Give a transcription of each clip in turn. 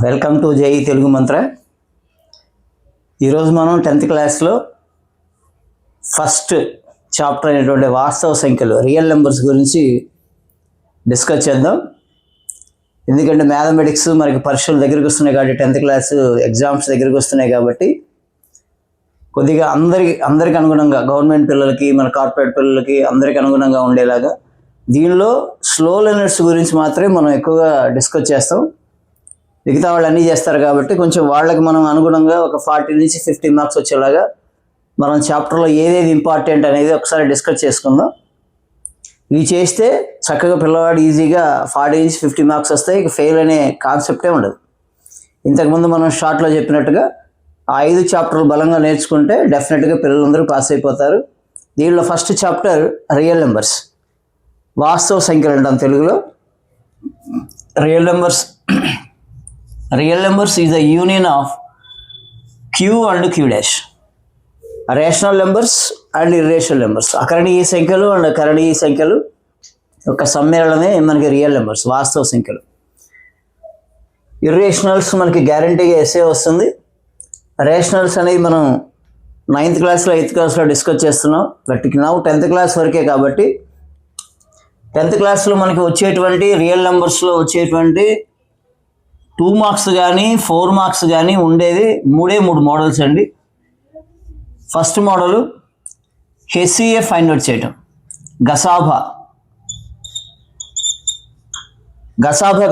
Welcome to జై తెలుగు మంత్ర. ఈరోజు మనం 10th క్లాస్లో ఫస్ట్ చాప్టర్ అయినటువంటి వాస్తవ సంఖ్యలు రియల్ నెంబర్స్ గురించి డిస్కస్ చేద్దాం. ఎందుకంటే మ్యాథమెటిక్స్ మనకి పరీక్షలు దగ్గరికి వస్తున్నాయి కాబట్టి 10th క్లాస్ ఎగ్జామ్స్ దగ్గరికి వస్తున్నాయి కాబట్టి కొద్దిగా అందరికి అనుగుణంగా గవర్నమెంట్ పిల్లలకి మన కార్పొరేట్ పిల్లలకి అందరికి అనుగుణంగా ఉండేలాగా దీనిలో స్లో లెర్నర్స్ గురించి మాత్రమే మనం ఎక్కువగా డిస్కస్ చేస్తాం. మిగతా వాళ్ళు అన్నీ చేస్తారు కాబట్టి కొంచెం వాళ్ళకి మనం అనుగుణంగా ఒక 40 నుంచి 50 మార్క్స్ వచ్చేలాగా మనం చాప్టర్లో ఏదేది ఇంపార్టెంట్ అనేది ఒకసారి డిస్కస్ చేసుకుందాం. ఇవి చేస్తే చక్కగా పిల్లవాడు ఈజీగా 40 నుంచి 50 మార్క్స్ వస్తాయి. ఇక ఫెయిల్ అనే కాన్సెప్టే ఉండదు. ఇంతకుముందు మనం షార్ట్లో చెప్పినట్టుగా ఆ 5 చాప్టర్లు బలంగా నేర్చుకుంటే డెఫినెట్గా పిల్లలందరూ పాస్ అయిపోతారు. దీనిలో ఫస్ట్ చాప్టర్ రియల్ నెంబర్స్, వాస్తవ సంఖ్యలు అంటాం తెలుగులో. Real numbers is the union of Q and Q dash, rational numbers and irrational numbers. అకరణీయ సంఖ్యలు అండ్ కరణీయ సంఖ్యలు ఒక సమ్మేళనమే మనకి రియల్ నెంబర్స్, వాస్తవ సంఖ్యలు. ఇర్రేషనల్స్ మనకి గ్యారంటీగా ఎస్ఏ వస్తుంది. రేషనల్స్ అనేవి మనం 9th క్లాస్లో 8th క్లాస్లో డిస్కస్ చేస్తున్నాం. బట్ నౌ 10th క్లాస్ వరకే కాబట్టి 10th క్లాస్లో మనకి వచ్చేటువంటి రియల్ నెంబర్స్లో వచ్చేటువంటి 2 మార్క్స్ కానీ 4 మార్క్స్ కానీ ఉండేది 3 మోడల్స్ అండి. First model HCF find out చేయటం, గసాభా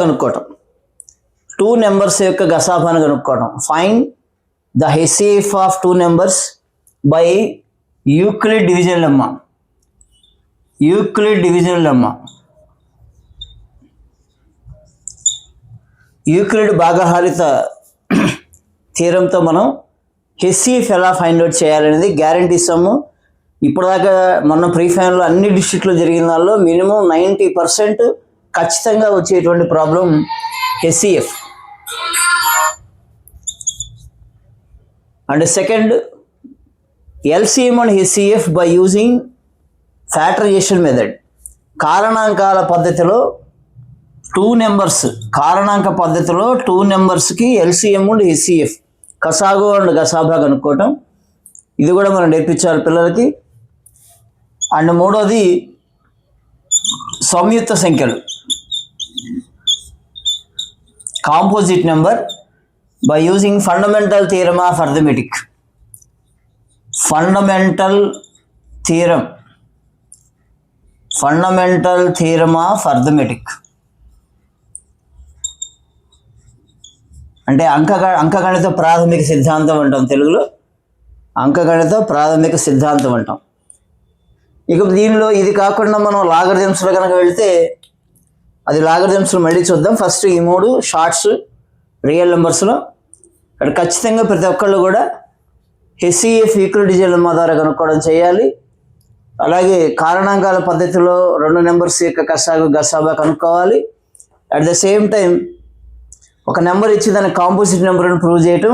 కనుక్కోవటం, 2 నెంబర్స్ యొక్క గసాభాను కనుక్కోవటం. Find the HCF of 2 numbers by Euclid division lemma. Euclid భాగహారిత థియరంతో మనం హెచ్సిఎఫ్ ఎలా ఫైండ్ అవుట్ చేయాలనేది గ్యారంటీ సమ్ము. ఇప్పటిదాకా మనం ప్రీ ఫైనల్లో అన్ని డిస్ట్రిక్ట్లో జరిగిన దానిలో మినిమం 90% ఖచ్చితంగా వచ్చేటువంటి problem HCF. And second LCM and HCF by using factorization method. కారణాంకాల పద్ధతిలో 2 నెంబర్స్, కారణాంక పద్ధతిలో 2 నెంబర్స్కి ఎల్సిఎం అండ్ హెచ్సిఎఫ్, కసాగు అండ్ గసాభా కనుక్కోవటం. ఇది కూడా మనం నేర్పించాలి పిల్లలకి. అండ్ మూడోది సంయుక్త సంఖ్యలు, composite number by using fundamental theorem of arithmetic. Fundamental theorem of arithmetic అంటే అంకగణిత ప్రాథమిక సిద్ధాంతం అంటాం తెలుగులో. అంకగణిత ప్రాథమిక సిద్ధాంతం అంటాం. ఇక దీనిలో ఇది కాకుండా మనం లాగరిథమ్స్లో కనుక వెళితే అది లాగరిథమ్స్లో మళ్ళీ చూద్దాం. ఫస్ట్ ఈ 3 షార్ట్స్ రియల్ నెంబర్స్లో ఇక్కడ ఖచ్చితంగా ప్రతి ఒక్కళ్ళు కూడా హెచ్సిఎఫ్ యూక్లిడ్ డివిజన్ లెమ్మా ద్వారా కనుక్కోవడం చేయాలి. అలాగే కారణాంకాల పద్ధతిలో 2 నెంబర్స్ యొక్క కసాగు గసాబా కనుక్కోవాలి. అట్ ద సేమ్ టైం ఒక నెంబర్ ఇచ్చి దాని కాంపోజిట్ నెంబర్ని ప్రూవ్ చేయటం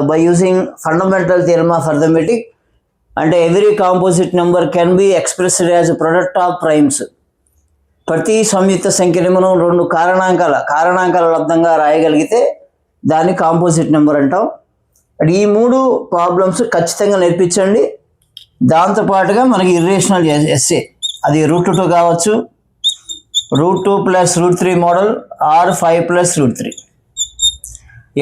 by using fundamental theorem of arithmetic. అంటే every composite number can be expressed as product of primes. ప్రతి సంయుక్త సంఖ్యని మనం 2 కారణాంకాల లబ్ధంగా రాయగలిగితే దాన్ని కాంపోజిట్ నెంబర్ అంటాం. ఈ 3 ప్రాబ్లమ్స్ ఖచ్చితంగా నేర్పించండి. దాంతోపాటుగా మనకి ఇర్రేషనల్ ఎస్ఏ, అది √2 కావచ్చు, √2 + √3 మోడల్ ఆర్ 5 + √3.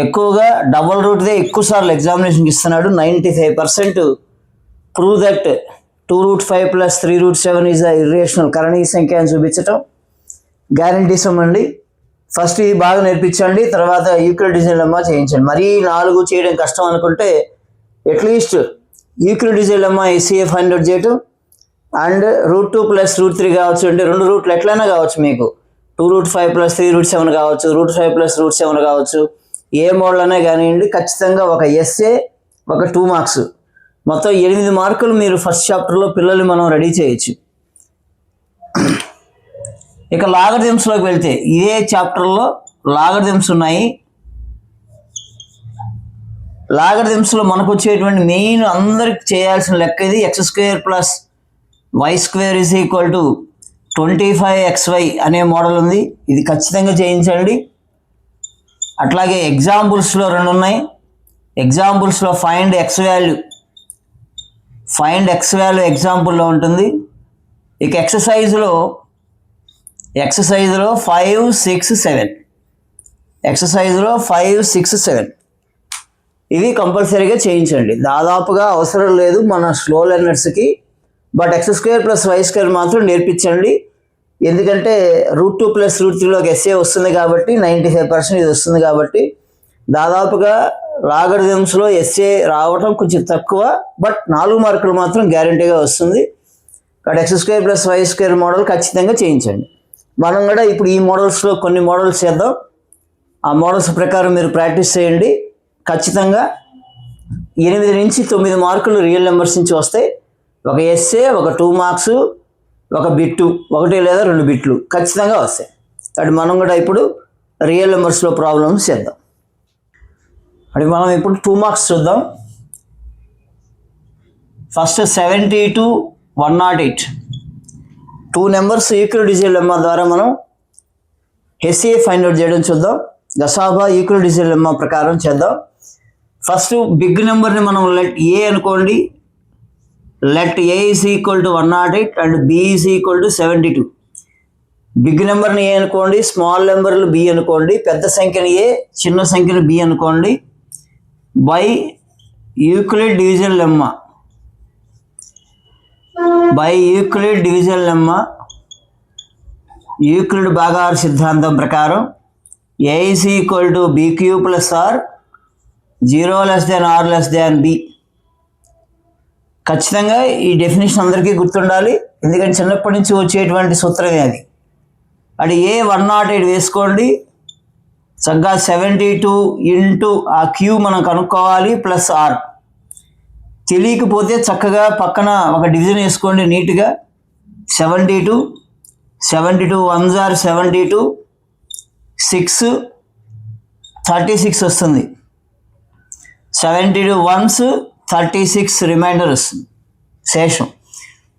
ఎక్కువగా డబల్ రూట్దే ఎక్కువసార్లు ఎగ్జామినేషన్కి ఇస్తున్నాడు. 95% prove that 2√5 + 3√7 is the irrational కరణీయ సంఖ్య అని చూపించటం గ్యారంటీ సమ్ అండి. ఫస్ట్ ఇది బాగా నేర్పించండి, తర్వాత యూక్లిడ్ డివిజన్ లెమ్మా చేయించండి. మరీ 4 చేయడం కష్టం అనుకుంటే at least Euclid division lemma HCF find out చేయటం అండ్ √2 + √3 కావచ్చు. అంటే 2 రూట్లు ఎట్లయినా కావచ్చు, మీకు 2√5 + 3√7 కావచ్చు, √5 + √7 కావచ్చు, ఏ మోడల్ అనే కానివ్వండి. ఖచ్చితంగా ఒక ఎస్ఏ, ఒక 2 మార్క్స్, మొత్తం 8 మార్కులు మీరు ఫస్ట్ చాప్టర్లో పిల్లల్ని మనం రెడీ చేయొచ్చు. ఇక లాగరిథమ్స్లోకి వెళ్తే ఇదే చాప్టర్లో లాగరిథమ్స్ ఉన్నాయి. లాగరిథమ్స్లో మనకు వచ్చేటువంటి మెయిన్ అందరికి చేయాల్సిన లెక్క ఇది. x² + y² = 25xy అనే మోడల్ ఉంది. ఇది ఖచ్చితంగా చేయించండి. అట్లాగే ఎగ్జాంపుల్స్లో 2 ఉన్నాయి. ఎగ్జాంపుల్స్లో ఫైండ్ ఎక్స్ వాల్యూ ఎగ్జాంపుల్లో ఉంటుంది. ఇక ఎక్సర్సైజ్లో 5, 6, 7 ఇవి కంపల్సరీగా చేయించండి. దాదాపుగా అవసరం లేదు మన స్లో లెర్నర్స్కి, బట్ x² + y² మాత్రం నేర్పించండి. ఎందుకంటే √2 + √3లోకి ఎస్ఏ వస్తుంది కాబట్టి 95% ఇది వస్తుంది కాబట్టి దాదాపుగా లాగరిథమ్స్లో ఎస్ఏ రావటం కొంచెం తక్కువ, బట్ 4 మార్కులు మాత్రం గ్యారంటీగా వస్తుంది. కాబట్టి x² + y² మోడల్ ఖచ్చితంగా చేయించండి. మనం కూడా ఇప్పుడు ఈ మోడల్స్లో కొన్ని మోడల్స్ చేద్దాం. ఆ మోడల్స్ ప్రకారం మీరు ప్రాక్టీస్ చేయండి. ఖచ్చితంగా 8 నుంచి 9 మార్కులు రియల్ నెంబర్స్ నుంచి వస్తాయి. ఒక ఎస్ఏ, ఒక 2 మార్క్స్, ఒక బిట్టు, 1 లేదా 2 బిట్లు ఖచ్చితంగా వస్తాయి. కాబట్టి మనం కూడా ఇప్పుడు రియల్ నెంబర్స్లో ప్రాబ్లమ్స్ చేద్దాం. అది మనం ఇప్పుడు 2 మార్క్స్ చూద్దాం. First 70 to 108 2 numbers equal digital lemma ద్వారా మనం హెచ్సిఎఫ్ ఫైండ్ అవుట్ చేయడం చూద్దాం. గసాబా ఈక్వల్ డిజిటల్ లెమ్మా ప్రకారం చేద్దాం. ఫస్ట్ బిగ్ నెంబర్ని మనం లెట్ ఏ అనుకోండి. Let A is equal to 108 and B is equal to 72. Big నెంబర్ని ఏ అనుకోండి, స్మాల్ నెంబర్లు బి అనుకోండి, పెద్ద సంఖ్యని ఏ, చిన్న సంఖ్యని బి అనుకోండి. By Euclid division lemma Euclid భాగాహార సిద్ధాంతం ప్రకారం a is equal to BQ + R 0 R B. ఖచ్చితంగా ఈ డెఫినేషన్ అందరికీ గుర్తుండాలి, ఎందుకంటే చిన్నప్పటి నుంచి వచ్చేటువంటి సూత్రమే అది. అది ఏ 108 వేసుకోండి. చక్కగా 72 ఇంటూ ఆ క్యూ మనం కనుక్కోవాలి ప్లస్ ఆర్. తెలియకపోతే చక్కగా పక్కన ఒక డివిజన్ వేసుకోండి నీట్గా. 72 1s are 72, 6 36 వస్తుంది. 72 1s 36 రిమైండర్ వస్తుంది శేషం.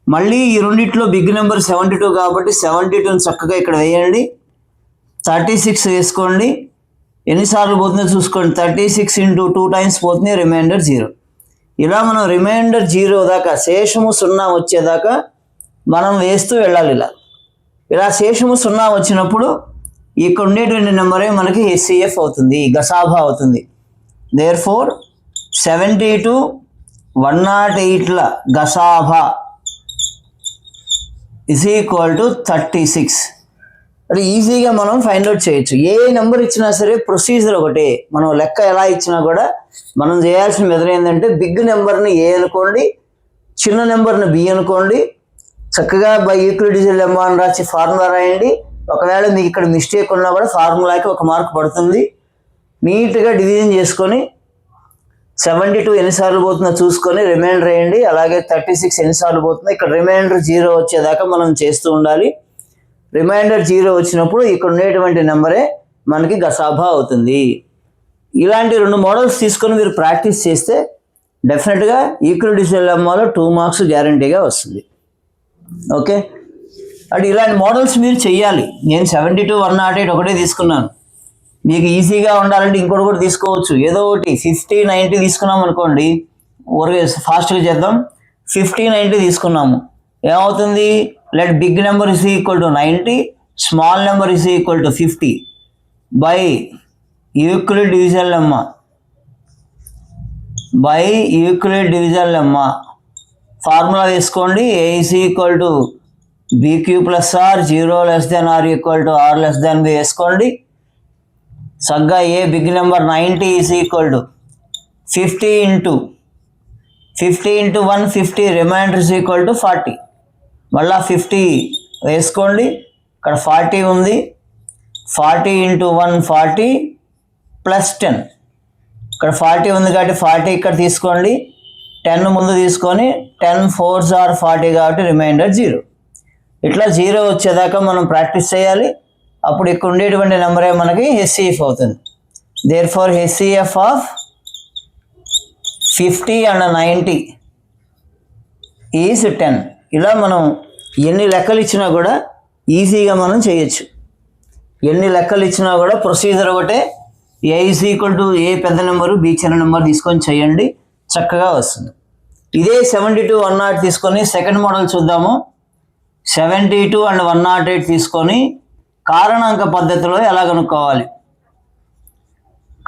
మళ్ళీ ఈ రెండిట్లో బిగ్ నెంబర్ 72 కాబట్టి 72ని చక్కగా ఇక్కడ వేయండి. 36 వేసుకోండి. ఎన్నిసార్లు పోతుందో చూసుకోండి. 36 × 2 times పోతుంది, రిమైండర్ 0. ఇలా మనం రిమైండర్ 0 దాకా, శేషము 0 వచ్చేదాకా మనం వేస్తూ వెళ్ళాలి. ఇలా శేషము 0 వచ్చినప్పుడు ఇక్కడ ఉండేటువంటి నెంబరే మనకి హెచ్సిఎఫ్ అవుతుంది, గసాబా అవుతుంది. దేర్ఫోర్ 70 to 108ల గసాబా ఈజ్ ఈక్వల్ టు 36. అది ఈజీగా మనం ఫైండ్ అవుట్ చేయొచ్చు. ఏ నెంబర్ ఇచ్చినా సరే ప్రొసీజర్ ఒకటే. మనం లెక్క ఎలా ఇచ్చినా కూడా మనం చేయాల్సిన మెథడ్ ఏంటంటే బిగ్ నెంబర్ని ఏ అనుకోండి, చిన్న నెంబర్ని బి అనుకోండి. చక్కగా బై ఈక్వల్ డిజిటల్ లెమ్మా అని రాసి ఫార్ములా రాయండి. ఒకవేళ మీకు ఇక్కడ మిస్టేక్ ఉన్నా కూడా ఫార్ములాకి 1 మార్క్ పడుతుంది. నీట్గా డివిజన్ చేసుకొని 72 ఎన్నిసార్లు పోతుందో చూసుకొని రిమైండర్ వేయండి. అలాగే 36 ఎన్నిసార్లు పోతుందో ఇక్కడ రిమైండర్ 0 వచ్చేదాకా మనం చేస్తూ ఉండాలి. రిమైండర్ 0 వచ్చినప్పుడు ఇక్కడ ఉండేటువంటి నెంబరే మనకి గసాబా అవుతుంది. ఇలాంటి 2 మోడల్స్ తీసుకొని మీరు ప్రాక్టీస్ చేస్తే డెఫినెట్గా ఈక్వల్ డిజిటల్ లెమ్మాలో 2 మార్క్స్ గ్యారంటీగా వస్తుంది. ఓకే, అంటే ఇలాంటి మోడల్స్ మీరు చెయ్యాలి. నేను 70 to 108 ఒకటే తీసుకున్నాను. మీకు ఈజీగా ఉండాలంటే ఇంకోటి కూడా తీసుకోవచ్చు. ఏదో ఒకటి 50, 90 తీసుకున్నాం అనుకోండి. ఫాస్ట్గా చేద్దాం. 50, 90 తీసుకున్నాము. ఏమవుతుంది? Let big number is equal to 90, small number is equal to 50 by Euclid division lemma. Formula వేసుకోండి. A is equal to BQ + R 0 R B వేసుకోండి. సగ్గా a big number 90 is equal to 50 × 1 50, remainder is equal to 40. మళ్ళా 50 వేసుకోండి. ఇక్కడ 40 ఉంది. 40 × 1 40 + 10. ఇక్కడ 40 ఉంది కాబట్టి 40 ఇక్కడ తీసుకోండి. 10 ముందు తీసుకొని 10 4s are 40 కాబట్టి రిమైండర్ 0. ఇట్లా 0 వచ్చేదాకా మనం ప్రాక్టీస్ చేయాలి. అప్పుడు ఇక్కడ ఉండేటువంటి నెంబరే మనకి హెచ్సిఎఫ్ అవుతుంది. Therefore HCF of 50 and 90 is 10. ఇలా మనం ఎన్ని లెక్కలు ఇచ్చినా కూడా ఈజీగా మనం చేయొచ్చు. ఎన్ని లెక్కలు ఇచ్చినా కూడా ప్రొసీజర్ ఒకటే. ఏ ఈజ్ ఈక్వల్ టు ఏ పెద్ద నెంబరు బి చిన్న నెంబర్ తీసుకొని చేయండి, చక్కగా వస్తుంది. ఇదే 72 108 తీసుకొని సెకండ్ మోడల్ చూద్దాము. 72 అండ్ 108 తీసుకొని కారణాంక పద్ధతిలో ఎలా కనుక్కోవాలి.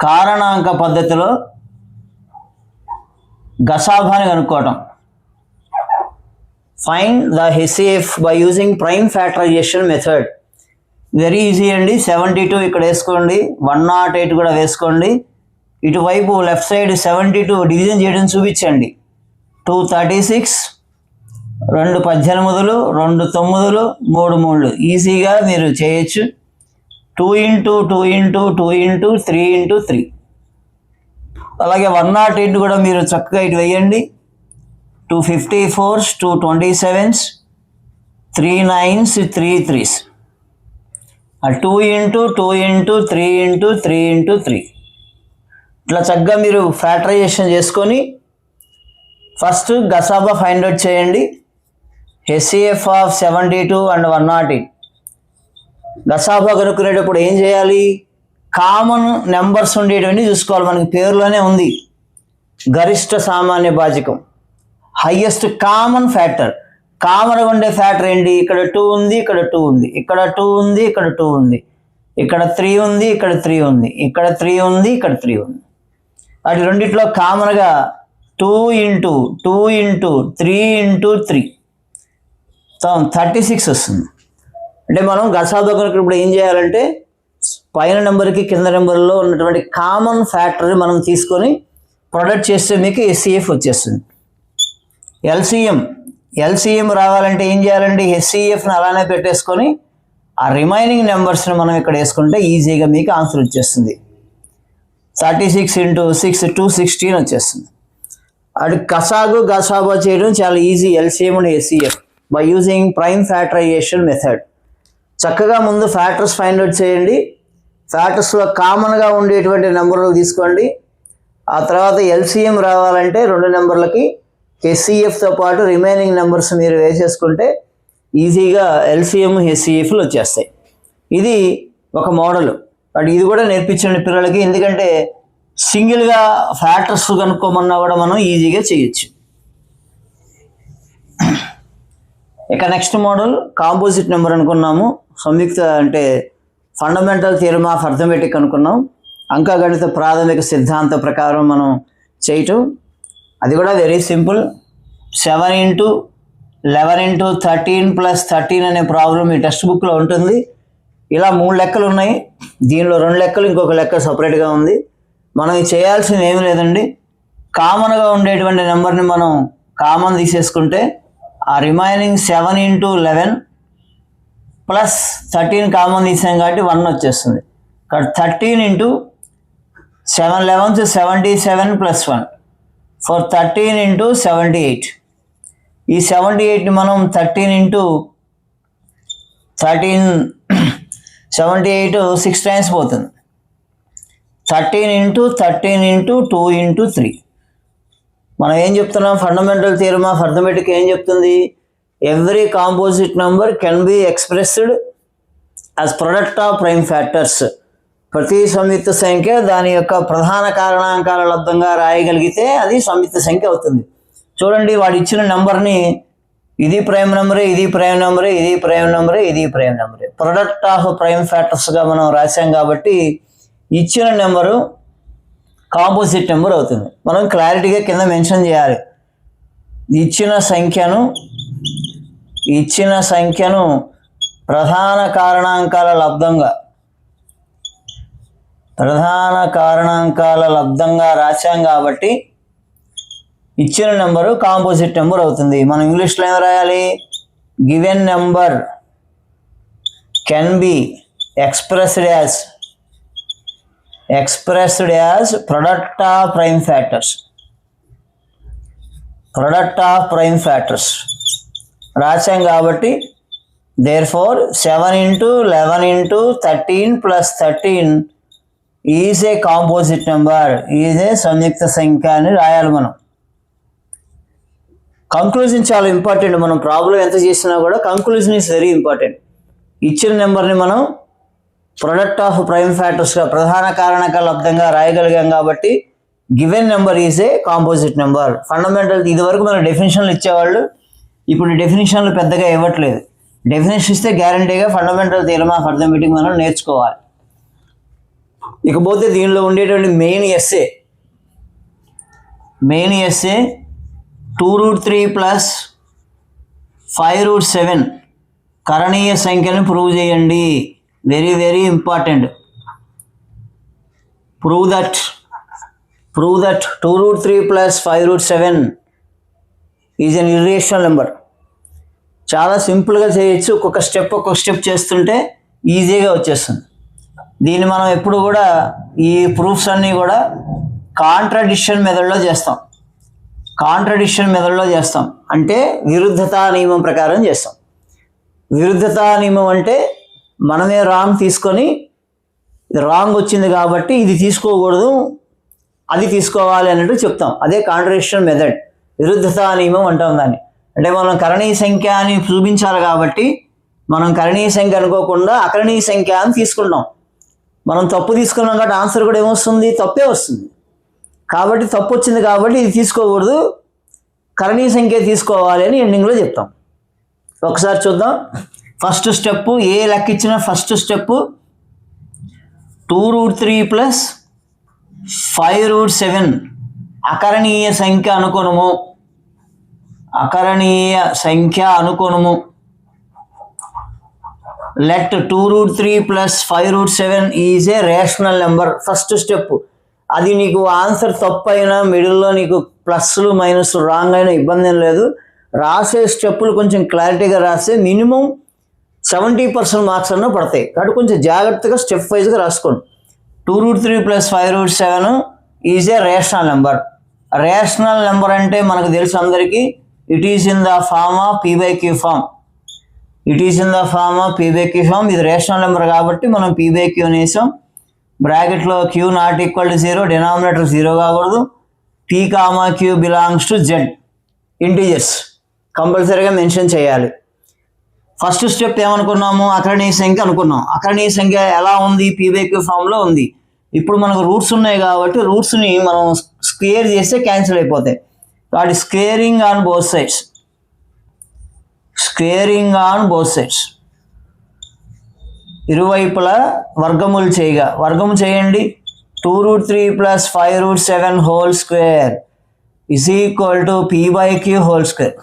కారణాంక పద్ధతిలో గసాభాని కనుక్కోవటం. Find the HCF by using prime factorisation method. Very easy అండి. 72 ఇక్కడ వేసుకోండి, 108 కూడా వేసుకోండి. ఇటువైపు లెఫ్ట్ సైడ్ 72 డివిజన్ చేయడం చూపించండి. 2 36, 2 18, 2 9, 3 3 ఈజీగా మీరు చేయొచ్చు. 2 into 2 into 2 into 3 into 3. అలాగే 108 కూడా మీరు చక్కగా ఇటు వేయండి. 2 54s, 2 27s, 3 9s, 3 3s. 2 into 2 into 3 into 3 into 3. ఇట్లా చక్కగా మీరు ఫ్యాక్టరైజేషన్ చేసుకొని ఫస్ట్ గసాబా ఫైండ్ అవుట్ చేయండి. హెసిఎఫ్ ఆఫ్ 72 అండ్ 108. గసాబా కనుక్కునేటప్పుడు ఏం చేయాలి, కామన్ నెంబర్స్ ఉండేటువంటి చూసుకోవాలి. మనకి పేరులోనే ఉంది గరిష్ట సామాన్య భాజకం, హైయెస్ట్ కామన్ ఫ్యాక్టర్. కామన్గా ఉండే ఫ్యాక్టర్ ఏంటి, ఇక్కడ 2 ఉంది, ఇక్కడ 2 ఉంది, ఇక్కడ 2 ఉంది, ఇక్కడ 2 ఉంది, ఇక్కడ 3 ఉంది, ఇక్కడ 3 ఉంది, ఇక్కడ 3 ఉంది, ఇక్కడ 3 ఉంది. వాటి రెండిట్లో కామన్గా 2 into 2 into 3 into 3 36 వస్తుంది. అంటే మనం గసాబా కనుక్కున్నప్పుడు ఏం చేయాలంటే పైన నెంబర్కి కింద నెంబర్లో ఉన్నటువంటి కామన్ ఫ్యాక్టర్ని మనం తీసుకొని ప్రొడక్ట్ చేస్తే మీకు హెచ్సిఎఫ్ వచ్చేస్తుంది. ఎల్సిఎం రావాలంటే ఏం చేయాలండి, హెచ్సిఎఫ్ని అలానే పెట్టేసుకొని ఆ రిమైనింగ్ నెంబర్స్ని మనం ఇక్కడ వేసుకుంటే ఈజీగా మీకు ఆన్సర్ వచ్చేస్తుంది. 36 into 6 216 వచ్చేస్తుంది. అది గసాబా చేయడం చాలా easy. LCM and HCF by using prime factorisation method. చక్కగా ముందు ఫ్యాక్టర్స్ ఫైండ్ అవుట్ చేయండి. ఫ్యాక్టర్స్లో కామన్గా ఉండేటువంటి నెంబర్లు తీసుకోండి. ఆ తర్వాత ఎల్సిఎం రావాలంటే 2 నెంబర్లకి హెచ్సిఎఫ్తో పాటు రిమైనింగ్ నెంబర్స్ మీరు వేసేసుకుంటే ఈజీగా ఎల్సిఎం హెచ్సిఎఫ్లు వచ్చేస్తాయి. ఇది ఒక మోడల్. బట్ ఇది కూడా నేర్పించండి పిల్లలకి, ఎందుకంటే సింగిల్గా ఫ్యాక్టర్స్ కనుక్కోమన్నా కూడా మనం ఈజీగా చేయొచ్చు. ఇక నెక్స్ట్ మోడల్ కాంపోజిట్ నెంబర్ అనుకున్నాము. సంయుక్త అంటే ఫండమెంటల్ థియరమ్ ఆఫ్ అర్థమెటిక్ అనుకున్నాం. అంకగణిత ప్రాథమిక సిద్ధాంతం ప్రకారం మనం చేయటం. అది కూడా very simple. 7 into 11 into 13 plus 13 అనే ప్రాబ్లం ఈ టెక్స్ట్ బుక్లో ఉంటుంది. ఇలా 3 లెక్కలు ఉన్నాయి. దీనిలో 2 లెక్కలు, ఇంకొక లెక్క సపరేట్గా ఉంది. మనం చేయాల్సింది ఏమీ లేదండి, కామన్గా ఉండేటువంటి నెంబర్ని మనం కామన్ తీసేసుకుంటే ఆ రిమైనింగ్ 7 into 11 ప్లస్ 13 కామన్ తీసాం కాబట్టి 1 వచ్చేస్తుంది. ఇక్కడ 13 into 7 11 77 plus 1 for 13 into 78. ఈ 78ని మనం 13 into 13 78 6 times పోతుంది. 13 into 13 into 2 into 3. మనం ఏం చెప్తున్నాం, ఫండమెంటల్ థియరమ్ ఆఫ్ అర్థమెటిక్ ఏం చెప్తుంది, every composite number can be expressed as product of prime factors. ప్రతి సంయుక్త సంఖ్య దాని యొక్క ప్రధాన కారణాంకాల లబ్ధంగా రాయగలిగితే అది సంయుక్త సంఖ్య అవుతుంది. చూడండి, వాడు ఇచ్చిన నెంబర్ని ఇది ప్రైమ్ నెంబరే, ఇది ప్రైమ్ నెంబరే, ఇది ప్రైమ్ నెంబరే, ఇది ప్రైమ్ నెంబరే, ప్రొడక్ట్ ఆఫ్ ప్రైమ్ ఫ్యాక్టర్స్గా మనం రాసాం కాబట్టి ఇచ్చిన నెంబరు కాంపోజిట్ నెంబర్ అవుతుంది. మనం క్లారిటీగా కింద మెన్షన్ చేయాలి. ఇచ్చిన సంఖ్యను ప్రధాన కారణాంకాల లబ్ధంగా రాశాం కాబట్టి ఇచ్చిన నెంబరు కాంపోజిట్ నెంబర్ అవుతుంది. మనం ఇంగ్లీష్లో ఏం రాయాలి, given number can be expressed as product of prime factors రాశాం కాబట్టి therefore 7 into 11 into 13 plus 13 is a composite number, is a సంయుక్త సంఖ్య అని రాయాలి. మనం కంక్లూజన్ చాలా ఇంపార్టెంట్. మనం ప్రాబ్లం ఎంత చేసినా కూడా కంక్లూజన్ ఈజ్ వెరీ ఇంపార్టెంట్. ఇచ్చిన నెంబర్ని మనం ప్రొడక్ట్ ఆఫ్ ప్రైమ్ ఫ్యాక్టర్స్గా ప్రధాన కారణక లబ్ధంగా రాయగలిగాం కాబట్టి given number is a composite number. Fundamental ఇదివరకు మన డెఫినేషన్లు ఇచ్చేవాళ్ళు, ఇప్పుడు డెఫినేషన్లు పెద్దగా ఇవ్వట్లేదు. డెఫినేషన్ ఇస్తే గ్యారంటీగా ఫండమెంటల్ థియరమ్ ఆఫ్ అర్థమెటిక్ మనం నేర్చుకోవాలి. ఇకపోతే దీనిలో ఉండేటువంటి మెయిన్ ఎస్సే 2√3 ప్లస్ 5√7 కరణీయ సంఖ్యను ప్రూవ్ చేయండి. Very very important. Prove that 2√3 plus 5√7 is an irrational number. చాలా సింపుల్గా చేయొచ్చు. ఒక్కొక్క స్టెప్ చేస్తుంటే ఈజీగా వచ్చేస్తుంది. దీన్ని మనం ఎప్పుడు కూడా ఈ ప్రూఫ్స్ అన్నీ కూడా కాంట్రడిక్షన్ మెథడ్లో చేస్తాం. అంటే విరుద్ధతా నియమం ప్రకారం చేస్తాం. విరుద్ధతా నియమం అంటే మనమే రాంగ్ తీసుకొని రాంగ్ వచ్చింది కాబట్టి ఇది తీసుకోకూడదు, అది తీసుకోవాలి అన్నట్టు చెప్తాం. అదే కాంట్రడిక్షన్ మెథడ్, విరుద్ధతా నియమం అంటాం దాన్ని. అంటే మనం కరణీయ సంఖ్య అని చూపించాలి కాబట్టి మనం కరణీయ సంఖ్య అనుకోకుండా అకరణీయ సంఖ్య అని తీసుకుంటాం. మనం తప్పు తీసుకున్నాం కాబట్టి ఆన్సర్ కూడా ఏమొస్తుంది? తప్పే వస్తుంది. కాబట్టి తప్పు వచ్చింది కాబట్టి ఇది తీసుకోకూడదు, కరణీయ సంఖ్య తీసుకోవాలి అని ఎండింగ్లో చెప్తాం. ఒకసారి చూద్దాం. ఫస్ట్ స్టెప్, ఏ లెక్క ఇచ్చిన ఫస్ట్ స్టెప్ 2√3 ప్లస్ 5√7 అకరణీయ సంఖ్య అనుకొనుము. Let 2√3 plus 5√7 is a rational number. First step. అది నీకు ఆన్సర్ తప్పు అయినా మిడిల్లో నీకు ప్లస్లు మైనస్లు రాంగ్ అయినా ఇబ్బంది ఏం లేదు. రాసే స్టెప్పులు కొంచెం క్లారిటీగా రాస్తే మినిమం 70% మార్క్స్ అన్నా పడతాయి. కాబట్టి కొంచెం జాగ్రత్తగా స్టెప్ వైజ్గా రాసుకోండి. 2√3 plus 5√7 is a rational number. Rational number అంటే మనకు తెలుసు అందరికీ, it is in the form of p/q form. ఇది రేషనల్ నెంబర్ కాబట్టి మనం p/q అనేసాం. బ్రాకెట్లో q not equal to 0, denominator 0 కాకూడదు. p, q belongs to z integers కంపల్సరీగా మెన్షన్ చేయాలి. ఫస్ట్ స్టెప్ ఏమనుకున్నాము? అకరణీయ సంఖ్య అనుకున్నాం. అకరణీయ సంఖ్య ఎలా ఉంది? p/q ఫామ్లో ఉంది. ఇప్పుడు మనకు రూట్స్ ఉన్నాయి కాబట్టి రూట్స్ని మనం స్క్వేర్ చేస్తే క్యాన్సిల్ అయిపోతాయి. కాబట్టి స్క్వేరింగ్ ఆన్ బోత్ సైడ్స్ ఇరువైపులా వర్గములు చేయండి. 2√3 plus 5√7 whole square is equal to p/q whole square.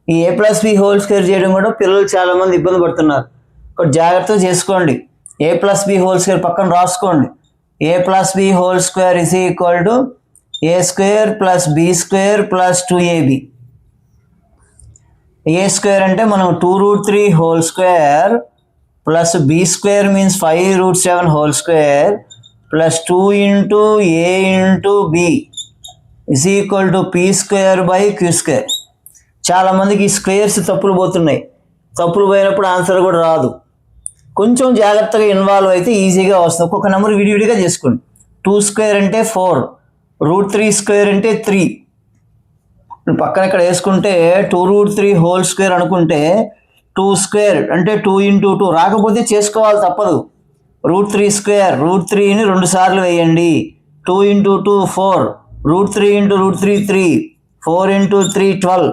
ఈ a plus b whole square చేయడం కూడా పిల్లలు చాలామంది ఇబ్బంది పడుతున్నారు. ఒకటి జాగ్రత్తగా చేసుకోండి. a plus b whole square పక్కన రాసుకోండి. a plus b whole square is equal to a square plus b square plus 2ab. a square అంటే మనం 2√3 whole square plus b square means 5√7 whole square plus 2 into a into b is equal to p square by q square. చాలామందికి squares తప్పులు పోయినప్పుడు answer కూడా రాదు. కొంచెం జాగ్రత్తగా involve అయితే ఈజీగా వస్తుంది. ఒక్కొక్క నెంబర్ విడివిడిగా చేసుకోండి. 2 స్క్వేర్ అంటే 4, √3 స్క్వేర్ అంటే 3. పక్కన ఇక్కడ వేసుకుంటే 2√3 హోల్ స్క్వేర్ అనుకుంటే 2 స్క్వేర్ అంటే 2 ఇంటూ 2 రాకపోతే చేసుకోవాలి తప్పదు. √3 స్క్వేర్, √3ని 2 సార్లు వేయండి. 2 ఇంటూ 2 4, √3 ఇంటూ √3 3, 4 ఇంటూ 3 12.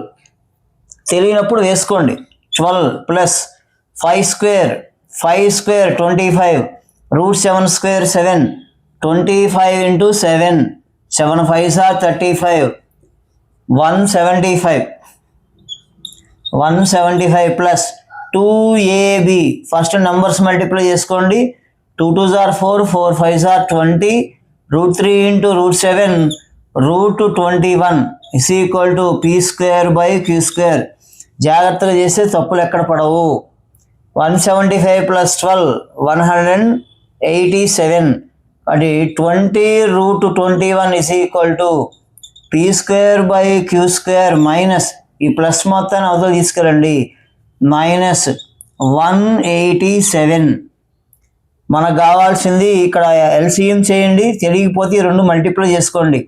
తెలియనప్పుడు వేసుకోండి. 12 plus 5 square 25, √7 square 7, 25 into 7, 7 5s are 35, 175 plus 2ab. First numbers multiply చేసుకోండి. 2 2s are 4, 4 5s are 20, √3 into √7 √21 is equal to p square by q square. జాగ్రత్తగా చేస్తే తప్పులు ఎక్కడ పడవు. 175 ప్లస్ 12 187. అది 20√21 is equal to p square by q square minus ఈ plus మొత్తాన్ని అవతల తీసుకెళ్ళండి మైనస్ 187. మనకు కావాల్సింది ఇక్కడ ఎల్సిఎం చేయండి. తెలియకపోతే 2 మల్టిప్లై చేసుకోండి.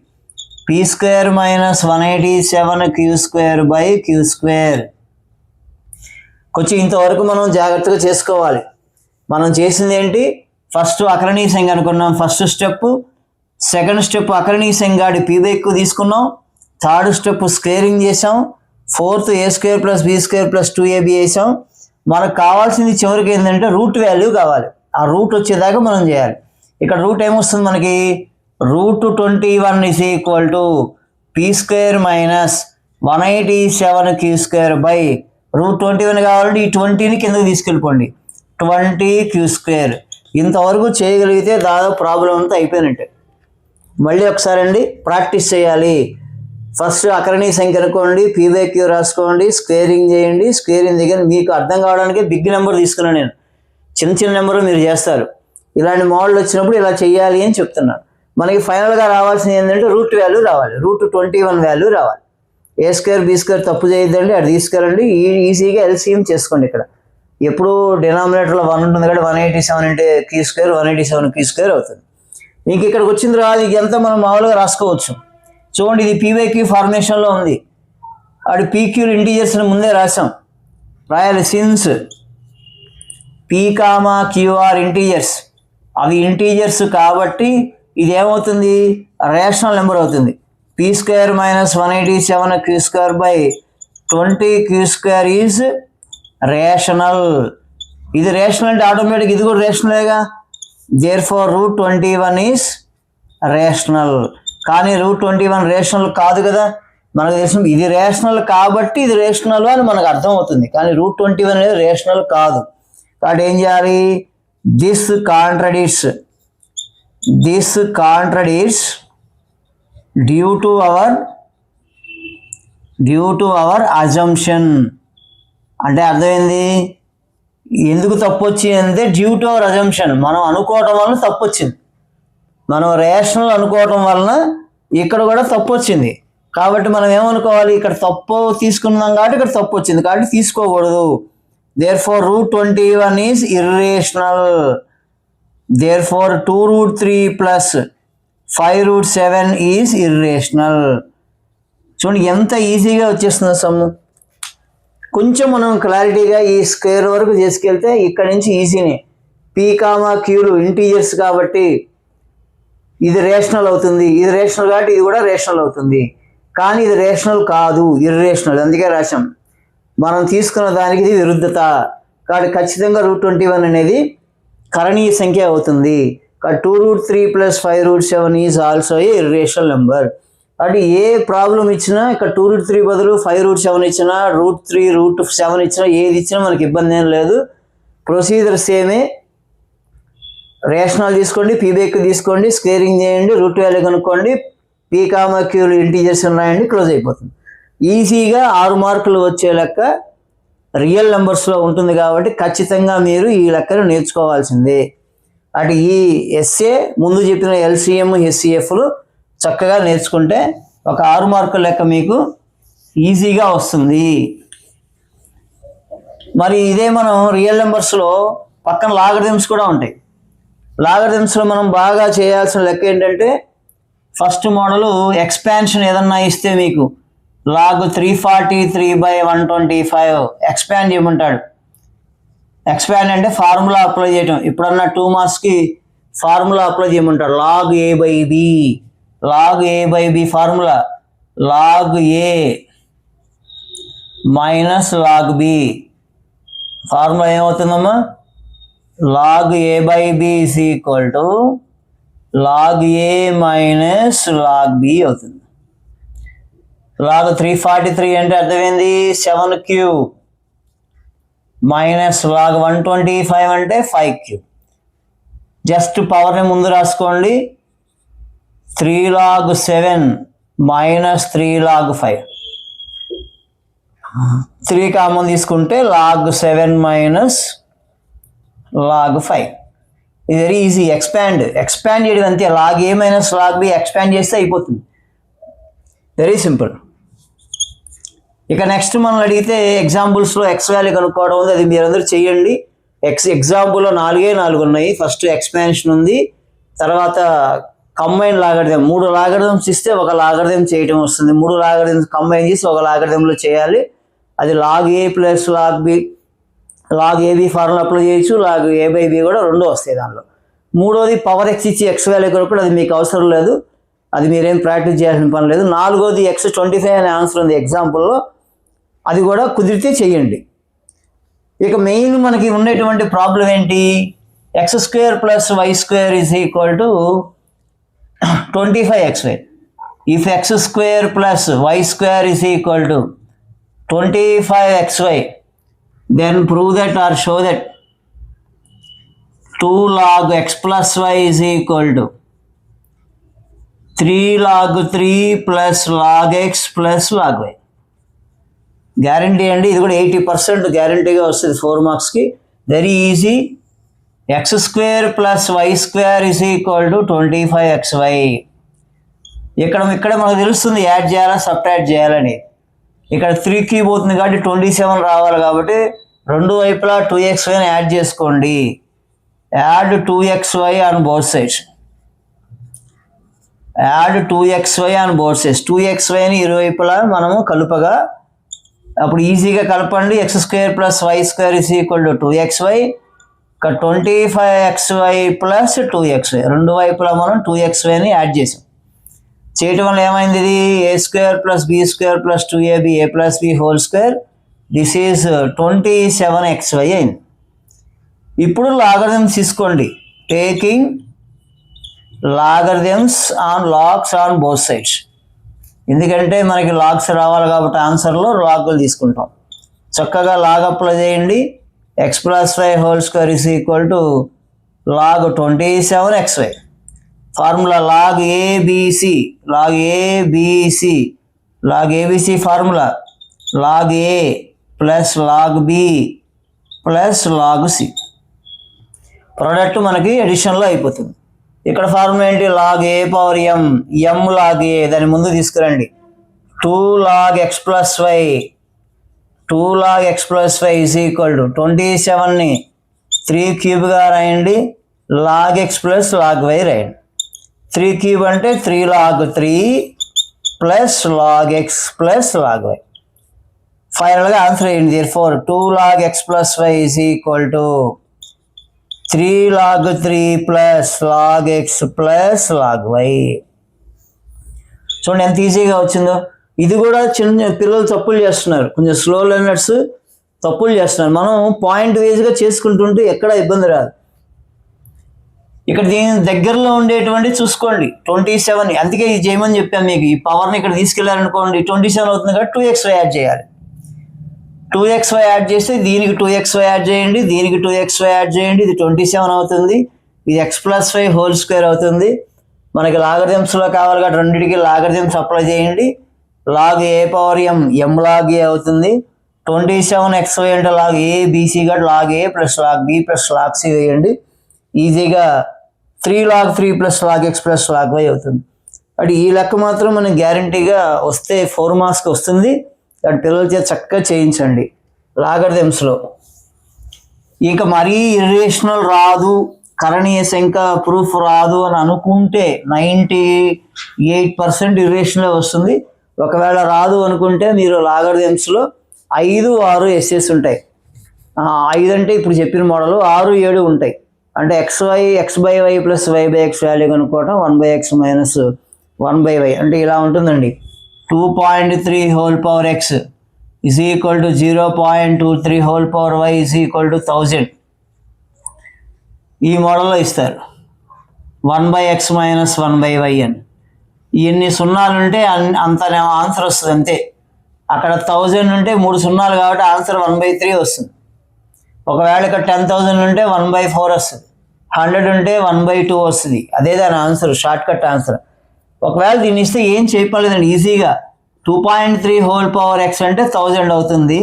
p square minus 187 q square by q square. కొంచెం ఇంతవరకు మనం జాగ్రత్తగా చేసుకోవాలి. మనం చేసింది ఏంటి? ఫస్ట్ అకరణీయ సంఖ్య అనుకున్నాం ఫస్ట్ స్టెప్. సెకండ్ స్టెప్ అకరణీయ సంఖ్య p/q తీసుకున్నాం. థర్డ్ స్టెప్ స్క్వేరింగ్ చేసాం. ఫోర్త్ a² + b² + 2ab వేసాం. మనకు కావాల్సింది చివరికి ఏంటంటే రూట్ వాల్యూ కావాలి. ఆ రూట్ వచ్చేదాకా మనం చేయాలి. ఇక్కడ రూట్ ఏమొస్తుంది మనకి, √21 = p² - 187q² √21 కావాలంటే ఈ 20ని కిందకి తీసుకెళ్ళిపోండి, 20q². ఇంతవరకు చేయగలిగితే దాదాపు ప్రాబ్లం అంతా అయిపోయినట్టే. మళ్ళీ ఒకసారి అండి ప్రాక్టీస్ చేయాలి. ఫస్ట్ అకరణీయ సంఖ్య అనుకోండి, p/q రాసుకోండి, స్క్వేరింగ్ చేయండి. స్క్వేరింగ్ దగ్గర మీకు అర్థం కావడానికి బిగ్ నెంబర్ తీసుకున్నాను నేను, చిన్న చిన్న నెంబర్ మీరు చేస్తారు. ఇలాంటి మోడల్ వచ్చినప్పుడు ఇలా చేయాలి అని చెప్తున్నాను. మనకి ఫైనల్గా రావాల్సింది ఏంటంటే రూట్ వాల్యూ రావాలి, √21 వాల్యూ రావాలి. a² b² తప్పు చేయొద్దండి, అది తీసుకెళ్ళండి. ఈజీగా LCM చేసుకోండి. ఇక్కడ ఎప్పుడు డినామినేటర్లో 1 ఉంటుంది కాబట్టి 187 × q² 187q² అవుతుంది. మీకు ఇక్కడికి వచ్చిన తర్వాత ఇదంతా మనం మామూలుగా రాసుకోవచ్చు. చూడండి ఇది p/q ఫార్మేషన్లో ఉంది. అటు pq ఇంటీజర్స్ని ముందే రాసాం, రాయాలి. Since p, q are integers, అవి ఇంటీజర్స్ కాబట్టి ఇది ఏమవుతుంది, రేషనల్ నెంబర్ అవుతుంది. p² - 187q² 20q² is rational. ఇది రేషనల్ అంటే ఆటోమేటిక్ ఇది కూడా రేషనలేగా. Therefore √21 is rational. కానీ √21 రేషనల్ కాదు కదా, మనకు తెలిసిన ఇది రేషనల్ కాబట్టి ఇది రేషనల్ అని మనకు అర్థం అవుతుంది. కానీ √21 అనేది రేషనల్ కాదు. కాబట్టి ఏం చేయాలి, this contradicts due to our assumption. అంటే అర్థమైంది, ఎందుకు తప్పు వచ్చింది అంటే డ్యూ టు అవర్ అజంప్షన్, మనం అనుకోవటం వలన తప్పు వచ్చింది. మనం రేషనల్ అనుకోవటం వలన ఇక్కడ కూడా తప్పు వచ్చింది. కాబట్టి మనం ఏమనుకోవాలి, ఇక్కడ తప్పు తీసుకున్నాం కాబట్టి ఇక్కడ తప్పు వచ్చింది కాబట్టి తీసుకోకూడదు. Therefore √21 is irrational. Therefore 2√3 + 5√7 is irrational. చూడండి ఎంత ఈజీగా వచ్చేస్తుంది సమ్ము. కొంచెం మనం క్లారిటీగా ఈ స్క్వేర్ వరకు చేసుకెళ్తే ఇక్కడ నుంచి ఈజీనే. p, q ఇంటీజర్స్ కాబట్టి ఇది రేషనల్ అవుతుంది, ఇది రేషనల్ కాబట్టి ఇది కూడా రేషనల్ అవుతుంది. కానీ ఇది రేషనల్ కాదు, ఇర్రేషనల్. అందుకే రాశాం, మనం తీసుకున్న దానికి ఇది విరుద్ధత. కాబట్టి ఖచ్చితంగా √21 అనేది కరణీయ సంఖ్య అవుతుంది. 2√3 + 5√7 is also a irrational number. అంటే ఏ ప్రాబ్లం ఇచ్చినా ఇక్కడ 2√3 బదులు 5√7 ఇచ్చినా, √3 √7 ఇచ్చినా, ఏది ఇచ్చినా మనకి ఇబ్బంది ఏం లేదు. ప్రొసీజర్ సేమే. రేషనల్ తీసుకోండి, p/q తీసుకోండి, స్క్వేరింగ్ చేయండి, రూట్ వాల్యూ కనుక్కోండి, p, q ఇంటీజర్స్ ఉన్నాయండి, క్లోజ్ అయిపోతుంది. ఈజీగా 6 మార్కులు వచ్చే లెక్క రియల్ నెంబర్స్లో ఉంటుంది కాబట్టి ఖచ్చితంగా మీరు ఈ లెక్కను నేర్చుకోవాల్సిందే. అటు ఈ ఎస్ఏ ముందు చెప్పిన LCM, HCFలు చక్కగా నేర్చుకుంటే ఒక 6 మార్కుల లెక్క మీకు ఈజీగా వస్తుంది. మరి ఇదే మనం రియల్ నెంబర్స్లో పక్కన లాగరిథమ్స్ కూడా ఉంటాయి. లాగరిథమ్స్లో మనం బాగా చేయాల్సిన లెక్క ఏంటంటే ఫస్ట్ మోడలు ఎక్స్పాన్షన్ ఏదన్నా ఇస్తే మీకు log 343/125 ఎక్స్పాండ్ చేయమంటాడు. ఎక్స్పాండ్ అంటే ఫార్ములా అప్లై చేయటం. ఇప్పుడన్నా 2 మార్క్స్కి ఫార్ములా అప్లై చేయమంటాడు. log a/b formula log a - log b. Formula ఏమవుతుందమ్మా, log a/b = log a - log b అవుతుంది. log 343 అంటే అర్థమైంది 7q log 125 అంటే 5q. జస్ట్ పవర్ని ముందు రాసుకోండి. 3 log 7 - 3 log 5. 3 కామన్ తీసుకుంటే log 7 - log 5. ఇది వెరీ ఈజీ. ఎక్స్పాండ్ చేయడం అంతే. log a - log b expand చేస్తే అయిపోతుంది. Very simple. ఇక నెక్స్ట్ మనం అడిగితే ఎగ్జాంపుల్స్లో ఎక్స్ వాల్యూ కనుక్కోవడం ఉంది, అది మీరందరూ చేయండి. ఎగ్జాంపుల్లో 4 ఉన్నాయి. ఫస్ట్ ఎక్స్పాన్షన్ ఉంది, తర్వాత కంబైన్ లాగరిథం. 3 లాగరిథమ్స్ ఇస్తే ఒక లాగరిథం చేయడం వస్తుంది. 3 లాగరిథమ్స్ కంబైన్ చేసి ఒక లాగరిథంలో చేయాలి. అది log a + log b, log ab formula apply చేయొచ్చు, log a/b కూడా 2 వస్తాయి దానిలో. మూడోది పవర్ ఎక్స్ ఇచ్చి ఎక్స్ వాల్యూ కొరకు అది మీకు అవసరం లేదు, అది మీరేం ప్రాక్టీస్ చేయాల్సిన పని లేదు. నాలుగోది x25 అనే ఆన్సర్ ఉంది ఎగ్జాంపుల్లో, అది కూడా కుదిరితే చేయండి. ఇక మెయిన్ మనకి ఉండేటువంటి ప్రాబ్లం ఏంటి, x² + y² = 25xy. If x² + y² = 25xy, then prove that or show that 2 log x plus y = 3 log 3 plus log x plus log y. Guarantee అండి, ఇది కూడా 80% గ్యారంటీగా వస్తుంది 4 మార్క్స్కి. Very easy. x² + y² = 25xy. ఇక్కడ మనకు తెలుస్తుంది యాడ్ చేయాలా సబ్ట్రాక్ట్ చేయాలని. ఇక్కడ 3 క్యూబ్ అవుతుంది కాబట్టి 27 రావాలి, కాబట్టి రెండు వైపులా 2xy యాడ్ చేసుకోండి. Add 2xy on both sides. Add 2xy on both sides. 2xyని ఇరువైపులా మనము కలుపగా అప్పుడు ఈజీగా కలపండి. x² + y² = 2xy. 25xy + 2xy రెండు వైపులా మనం 2xyని యాడ్ చేసాం. చేయటం వల్ల ఏమైంది, ఇది a² + b² + 2ab a + b whole square, this is 27xy అయింది. ఇప్పుడు లాగరిథమ్స్ తీసుకోండి, taking logarithms on logs on both sides. ఎందుకంటే మనకి లాగ్స్ రావాలి కాబట్టి ఆన్సర్లో లాగులు తీసుకుంటాం. చక్కగా లాగ్ అప్లై చేయండి. x + y whole square = log 27xy. Formula log ABC, log ABC formula log A + log B + log C. Product మనకి ఎడిషన్లో అయిపోతుంది. ఇక్కడ ఫార్ములా ఏంటి, log A⁴m, m log A, దాని ముందు తీసుకురండి. 2 log x + y, 2 log x + y = 27ని 3 క్యూబ్గా రాయండి, log x + log y రాయండి. 3 క్యూబ్ అంటే 3 log 3 + log x + log y. ఫైనల్గా ఆన్సర్ అయ్యింది. therefore 2 log x + y = 3 log 3 + log x + log y. చూడండి ఎంత ఈజీగా వచ్చిందో. ఇది కూడా చిన్న పిల్లలు తప్పులు చేస్తున్నారు, కొంచెం స్లో లెర్నర్స్ తప్పులు చేస్తున్నారు. మనం పాయింట్ వైజ్గా చేసుకుంటుంటే ఎక్కడ ఇబ్బంది రాదు. ఇక్కడ దీని దగ్గరలో ఉండేటువంటి చూసుకోండి 27, అందుకే ఇది చేయమని చెప్పాను మీకు. ఈ పవర్ని ఇక్కడ తీసుకెళ్ళారనుకోండి 27 అవుతుంది కాబట్టి 2xy యాడ్ చేయాలి. 2xy యాడ్ చేస్తే దీనికి 2xy యాడ్ చేయండి, దీనికి 2xy యాడ్ చేయండి, ఇది 27 అవుతుంది. ఇది x + y హోల్ స్క్వేర్ అవుతుంది. మనకి లాగరిథమ్స్లో కావాలి కాబట్టి రెండింటికి లాగరిథమ్స్ అప్లై చేయండి. log A⁴m, m log A అవుతుంది. 27xy అంటే log A BC కాబట్టి log A + log B + log C వేయండి. ఈజీగా 3 log 3 + log x + log y అవుతుంది. అంటే ఈ లెక్క మాత్రం మనకి గ్యారంటీగా వస్తే 4 మార్క్స్కి వస్తుంది. అటు పిల్లల చేత చక్కగా చేయించండి లాగరిథమ్స్లో. ఇక మరీ ఇర్రేషనల్ రాదు, కరణీయ సంఖ్య ప్రూఫ్ రాదు అని అనుకుంటే 98% ఇర్రేషనల్ వస్తుంది. ఒకవేళ రాదు అనుకుంటే మీరు లాగరిథమ్స్లో 5, 6 ఎస్ఎస్ ఉంటాయి. 5 అంటే ఇప్పుడు చెప్పిన మోడల్, 6, 7 ఉంటాయి. అంటే xy x/y + y/x వాల్యూ కనుక్కోవటం 1/x - 1/y అంటే ఇలా ఉంటుందండి. 2.3 whole power x = 0.23 whole power y = 1000. ఈ మోడల్లో ఇస్తారు 1/x - 1/y అని. ఇన్ని సున్నాలు ఉంటే అంత ఆన్సర్ వస్తుంది అంతే. అక్కడ 1000 ఉంటే 3 సున్నాలు కాబట్టి ఆన్సర్ 1/3 వస్తుంది. ఒకవేళ ఇక్కడ 10,000 ఉంటే 1/4 వస్తుంది, 100 ఉంటే 1/2 వస్తుంది. అదే దాని ఆన్సర్, షార్ట్ కట్ ఆన్సర్. ఒకవేళ దీన్ని ఇస్తే ఏం చేయలేదండి, ఈజీగా 2.3 హోల్ పవర్ x అంటే 1000 అవుతుంది.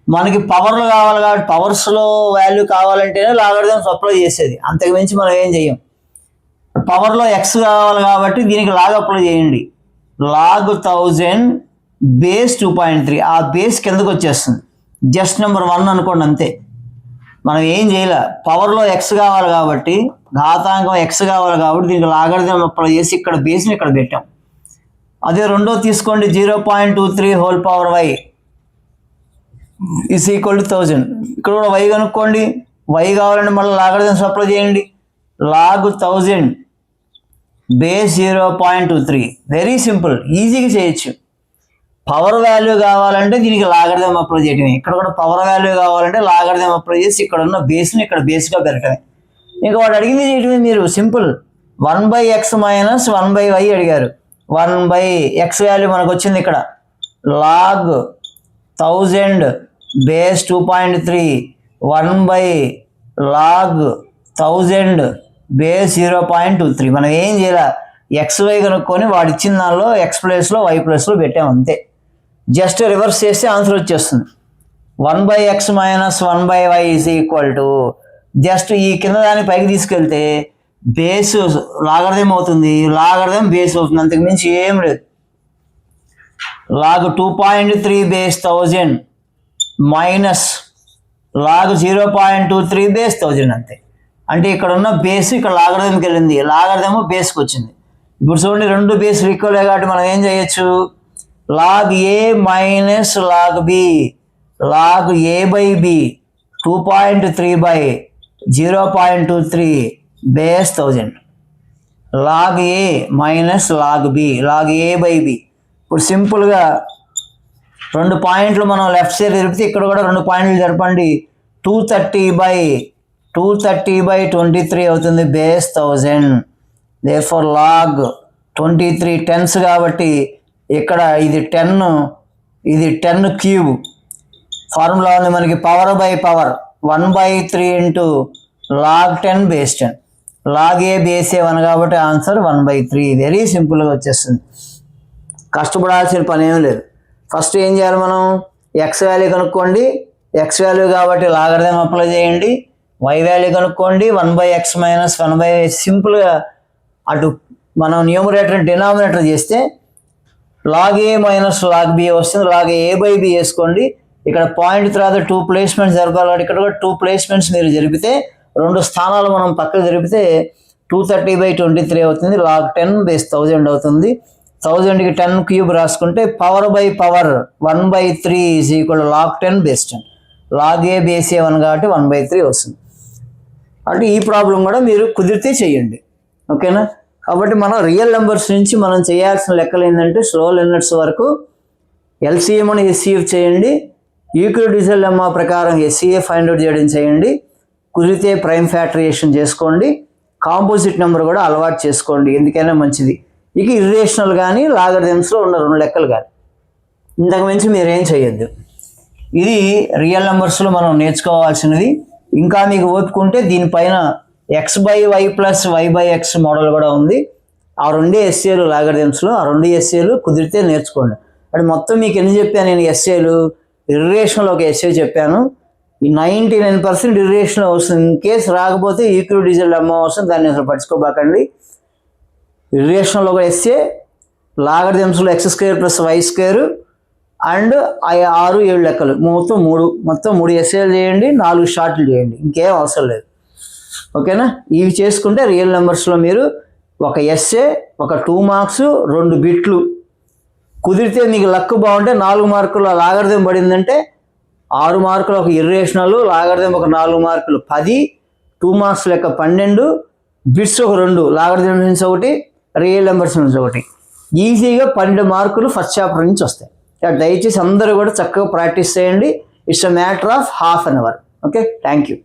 మనకి పవర్లు కావాలి కాబట్టి పవర్స్లో వాల్యూ కావాలంటేనే లాగరిథమ్స్ అప్లై చేసేది, అంతకుమించి మనం ఏం చెయ్యం. పవర్లో x కావాలి కాబట్టి దీనికి లాగ్ అప్లై చేయండి. log 1000 బేస్ 2.3, ఆ బేస్ కిందకు వచ్చేస్తుంది. జస్ట్ నెంబర్ 1 అనుకోండి అంతే. మనం ఏం చేయలే. పవర్లో x కావాలి కాబట్టి, ఘాతాంకం x కావాలి కాబట్టి దీనికి లాగరిథం అప్లై చేసి ఇక్కడ బేస్ని ఇక్కడ పెట్టాం. అదే రెండో తీసుకోండి, 0.23 హోల్ పవర్ y = 1000. ఇక్కడ కూడా y కనుక్కోండి. y కావాలంటే మళ్ళీ లాగరిథమ్స్ అప్లై చేయండి. Log 1000 base 0.23. వెరీ సింపుల్, ఈజీగా చేయొచ్చు. పవర్ వాల్యూ కావాలంటే దీనికి లాగరిథం అప్లై చేయడమే. ఇక్కడ కూడా పవర్ వాల్యూ కావాలంటే లాగరిథం అప్లై చేసి ఇక్కడ ఉన్న బేస్ని ఇక్కడ బేస్గా పెరగడమే. ఇంకా వాడు అడిగింది చేయడమే. మీరు సింపుల్ 1/x మైనస్ 1/y అడిగారు. 1/x వాల్యూ మనకు వచ్చింది ఇక్కడ లాగ్ 1000 బేస్ 2.3 1/log 1000 బేస్ 0.23. మనం ఏం చేయాలి, XY కనుక్కొని వాడు ఇచ్చిన దానిలో X ప్లేస్లో Y ప్లేస్లో పెట్టాము అంతే. జస్ట్ రివర్స్ చేస్తే ఆన్సర్ వచ్చేస్తుంది. 1/x minus 1/y is equal to just ఈ కింద దాన్ని పైకి తీసుకెళ్తే బేస్ లాగరిథం అవుతుంది, లాగరిథం బేస్ అవుతుంది, అంతకు మించి ఏం లేదు. Log 2.3 base 1000 minus log 0.23 base 1000 అంతే. అంటే ఇక్కడ ఉన్న బేస్ ఇక్కడ లాగరిథంకి వెళ్ళింది, లాగరిథం బేస్కి వచ్చింది. ఇప్పుడు చూడండి, రెండు బేస్లు ఈక్వల్ కాబట్టి మనం ఏం చేయొచ్చు, log A minus log B, log A by B 2.3/0.23 base 1000, log A minus log B, log A by B. ఇప్పుడు సింపుల్గా రెండు పాయింట్లు మనం లెఫ్ట్ సైడ్ జరిపితే ఇక్కడ కూడా రెండు పాయింట్లు జరపండి. 230/23 అవుతుంది బేస్ 1000. దేర్ఫోర్ లాగ్ 23 టెన్స్ కాబట్టి ఇక్కడ ఇది 10, ఇది 10 క్యూబ్. ఫార్ములా ఉంది మనకి power by power 1/3 into log 10 base 10. Log a base a 1 కాబట్టి ఆన్సర్ 1/3. వెరీ సింపుల్గా వచ్చేస్తుంది, కష్టపడాల్సిన పని ఏం లేదు. ఫస్ట్ ఏం చేయాలి, మనం ఎక్స్ వాల్యూ కనుక్కోండి. ఎక్స్ వాల్యూ కాబట్టి లాగరిథం అప్లై చేయండి. వై వాల్యూ కనుక్కోండి. 1/x minus 1/y. సింపుల్గా అటు మనం న్యూమరేటర్ డినామినేటర్ చేస్తే log A minus log B వస్తుంది. లాగ్ ఏ బై బి వేసుకోండి. ఇక్కడ పాయింట్ తర్వాత 2 ప్లేస్మెంట్స్ జరపాలి కాబట్టి ఇక్కడ కూడా 2 ప్లేస్మెంట్స్ మీరు జరిపితే, రెండు స్థానాలు మనం పక్కకు జరిపితే 230/23 అవుతుంది. లాగ్ 10 బేస్ 1000 అవుతుంది. 1000కి 10 క్యూబ్ రాసుకుంటే power by power 1/3 is equal log 10 base 10. Log a base a 1 కాబట్టి 1/3 వస్తుంది. అంటే ఈ ప్రాబ్లం కూడా మీరు కుదిరితే చేయండి, ఓకేనా. కాబట్టి మనం రియల్ నెంబర్స్ నుంచి మనం చేయాల్సిన లెక్కలు ఏంటంటే స్లో లిమిట్స్ వరకు ఎల్సిఎం అని ఎస్సిఎఫ్ చేయండి. యూక్లిడియన్ లెమ్మా ప్రకారం ఎస్సిఏ ఫైండ్ అవుట్ చేయడం చేయండి. కుదిరితే ప్రైమ్ ఫ్యాక్టరైజేషన్ చేసుకోండి. కాంపోజిట్ నెంబర్ కూడా అలవాటు చేసుకోండి, ఎందుకైనా మంచిది. ఇక ఇర్రేషనల్ కానీ లాగరిథమ్స్లో ఉన్న రెండు లెక్కలు కానీ ఇంతకు మించి మీరేం చేయొద్దు. ఇది రియల్ నెంబర్స్లో మనం నేర్చుకోవాల్సినది. ఇంకా మీకు ఓపుకుంటే దీనిపైన x/y ప్లస్ y/x మోడల్ కూడా ఉంది. ఆ రెండే ఎస్ఏలు లాగరిథమ్స్లో, ఆ రెండు ఎస్ఏలు కుదిరితే నేర్చుకోండి. అంటే మొత్తం మీకు ఎన్ని చెప్పాను నేను ఎస్ఏలు, ఇర్రేషనల్ ఒక ఎస్ఏ చెప్పాను. ఈ 99% ఇర్రేషనల్ వస్తుంది. ఇన్ కేసు రాకపోతే ఈక్విడిజిటల్ లెమ్మా వస్తుంది, దాన్ని అసలు పట్టించుకోబాకండి. ఇర్రేషనల్ ఒక ఎస్ఏ, లాగరిథమ్స్లో x² ప్లస్ y² అండ్ 6, 7 లెక్కలు, మొత్తం 3 ఎస్ఏలు చేయండి, 4 షార్ట్లు చేయండి, ఇంకేం అవసరం లేదు, ఓకేనా. ఇవి చేసుకుంటే రియల్ నెంబర్స్లో మీరు ఒక ఎస్ఏ, ఒక 2 మార్క్స్, 2 బిట్లు, కుదిరితే మీకు లక్ బాగుంటే 4 మార్కులు లాగరిథం పడిందంటే 6 మార్కులు ఒక ఇర్రేషనల్, లాగరిథం ఒక 4 మార్కులు 10, 2 మార్క్స్ లెక్క 12, బిట్స్ ఒక 2, లాగరిథం నుంచి ఒకటి, రియల్ నెంబర్స్ నుంచి ఒకటి, ఈజీగా 12 మార్కులు ఫస్ట్ చాప్టర్ నుంచి వస్తాయి. దయచేసి అందరూ కూడా చక్కగా ప్రాక్టీస్ చేయండి. It's a matter of ½ an hour. Okay, thank you.